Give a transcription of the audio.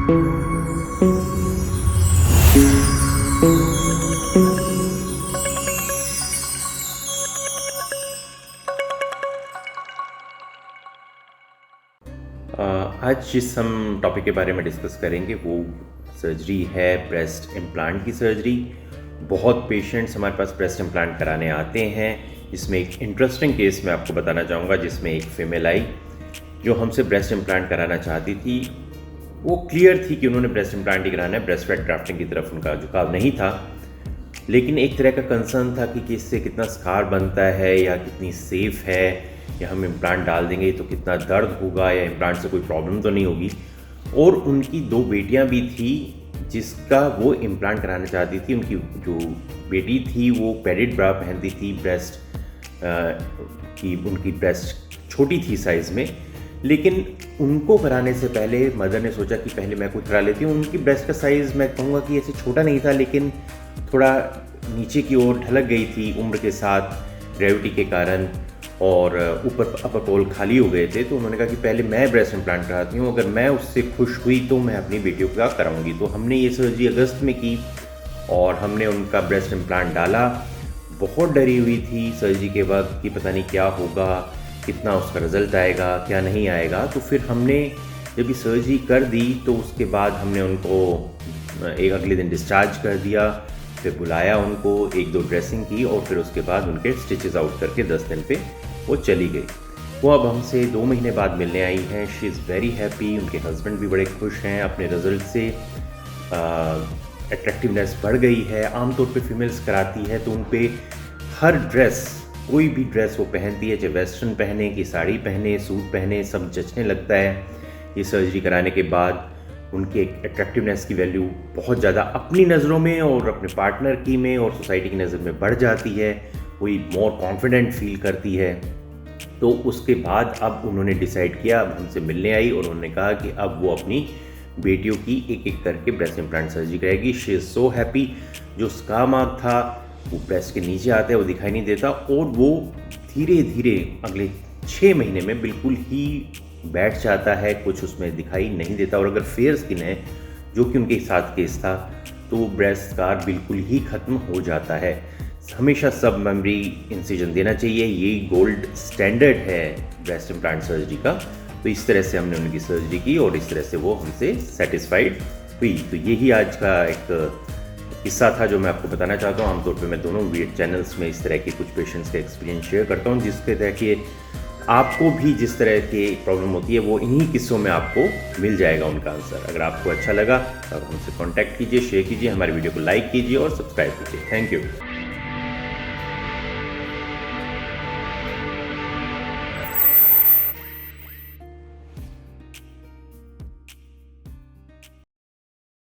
आज जिस हम टॉपिक के बारे में डिस्कस करेंगे वो सर्जरी है ब्रेस्ट इम्प्लांट की सर्जरी। बहुत पेशेंट्स हमारे पास ब्रेस्ट इम्प्लांट कराने आते हैं। इसमें एक इंटरेस्टिंग केस मैं आपको बताना चाहूँगा, जिसमें एक फ़ीमेल आई जो हमसे ब्रेस्ट इम्प्लांट कराना चाहती थी। वो क्लियर थी कि उन्होंने ब्रेस्ट इम्प्लांट ही कराना है, ब्रेस्ट फेट ग्राफ्टिंग की तरफ उनका झुकाव नहीं था, लेकिन एक तरह का कंसर्न था कि इससे कितना स्कार बनता है या कितनी सेफ़ है, या हम इम्प्लांट डाल देंगे तो कितना दर्द होगा, या इम्प्लांट से कोई प्रॉब्लम तो नहीं होगी। और उनकी 2 बेटियां भी थी जिसका वो इम्प्लांट कराना चाहती थी। उनकी जो बेटी थी वो पैडेड ब्रा पहनती थी, उनकी ब्रेस्ट छोटी थी साइज़ में, लेकिन उनको कराने से पहले मदर ने सोचा कि पहले मैं कुछ करा लेती हूँ। उनकी ब्रेस्ट का साइज़ मैं कहूँगा कि ऐसे छोटा नहीं था, लेकिन थोड़ा नीचे की ओर ढलक गई थी उम्र के साथ, ग्रेविटी के कारण, और ऊपर अपर पोल खाली हो गए थे। तो उन्होंने कहा कि पहले मैं ब्रेस्ट इम्प्लांट कराती हूँ, अगर मैं उससे खुश हुई तो मैं अपनी बेटियों का कराऊंगी। तो हमने ये सर्जरी अगस्त में की और हमने उनका ब्रेस्ट इम्प्लांट डाला। बहुत डरी हुई थी सर्जरी के वक्त कि पता नहीं क्या होगा, कितना उसका रिज़ल्ट आएगा, क्या नहीं आएगा। तो फिर हमने जब ये सर्जरी कर दी तो उसके बाद हमने उनको एक अगले दिन डिस्चार्ज कर दिया, फिर बुलाया उनको, 1-2 ड्रेसिंग की और फिर उसके बाद उनके स्टिचेस आउट करके 10 दिन पे वो चली गई। वो अब हमसे 2 महीने बाद मिलने आई हैं। She is very happy. उनके हस्बैंड भी बड़े खुश हैं अपने रिज़ल्ट से। अट्रैक्टिवनेस बढ़ गई है। आमतौर पे फीमेल्स कराती है तो उन पे हर ड्रेस, कोई भी ड्रेस वो पहनती है, चाहे वेस्टर्न पहने कि साड़ी पहने, सूट पहने, सब जचने लगता है। ये सर्जरी कराने के बाद उनकी एक अट्रैक्टिवनेस की वैल्यू बहुत ज़्यादा अपनी नज़रों में और अपने पार्टनर की में और सोसाइटी की नज़र में बढ़ जाती है। वही मोर कॉन्फिडेंट फील करती है। तो उसके बाद अब उन्होंने डिसाइड किया, अब हमसे मिलने आई और उन्होंने कहा कि अब वो अपनी बेटियों की एक एक करके ब्रेस्ट इम्प्लांट सर्जरी करेगी। She is so happy. जो स्कार मार्क था वो ब्रेस्ट के नीचे आता है, वो दिखाई नहीं देता, और वो धीरे धीरे अगले 6 महीने में बिल्कुल ही बैठ जाता है, कुछ उसमें दिखाई नहीं देता। और अगर फेयर स्किन है, जो कि उनके साथ केस था, तो वो ब्रेस्ट स्कार बिल्कुल ही ख़त्म हो जाता है। हमेशा सब मेमरी इंसिजन देना चाहिए, ये गोल्ड स्टैंडर्ड है ब्रेस्ट इम्प्लांट सर्जरी का। तो इस तरह से हमने उनकी सर्जरी की और इस तरह से वो हमसे सेटिस्फाइड हुई। तो यही आज का एक किस्सा था जो मैं आपको बताना चाहता हूँ। आमतौर पे मैं दोनों चैनल्स में इस तरह के कुछ पेशेंट्स का एक्सपीरियंस शेयर करता हूँ, जिसके तरह के आपको भी जिस तरह की प्रॉब्लम होती है वो इन्हीं किस्सों में आपको मिल जाएगा उनका आंसर। अगर आपको अच्छा लगा तो आप हमसे कांटेक्ट कीजिए, शेयर कीजिए, हमारे वीडियो को लाइक कीजिए और सब्सक्राइब कीजिए। Thank you.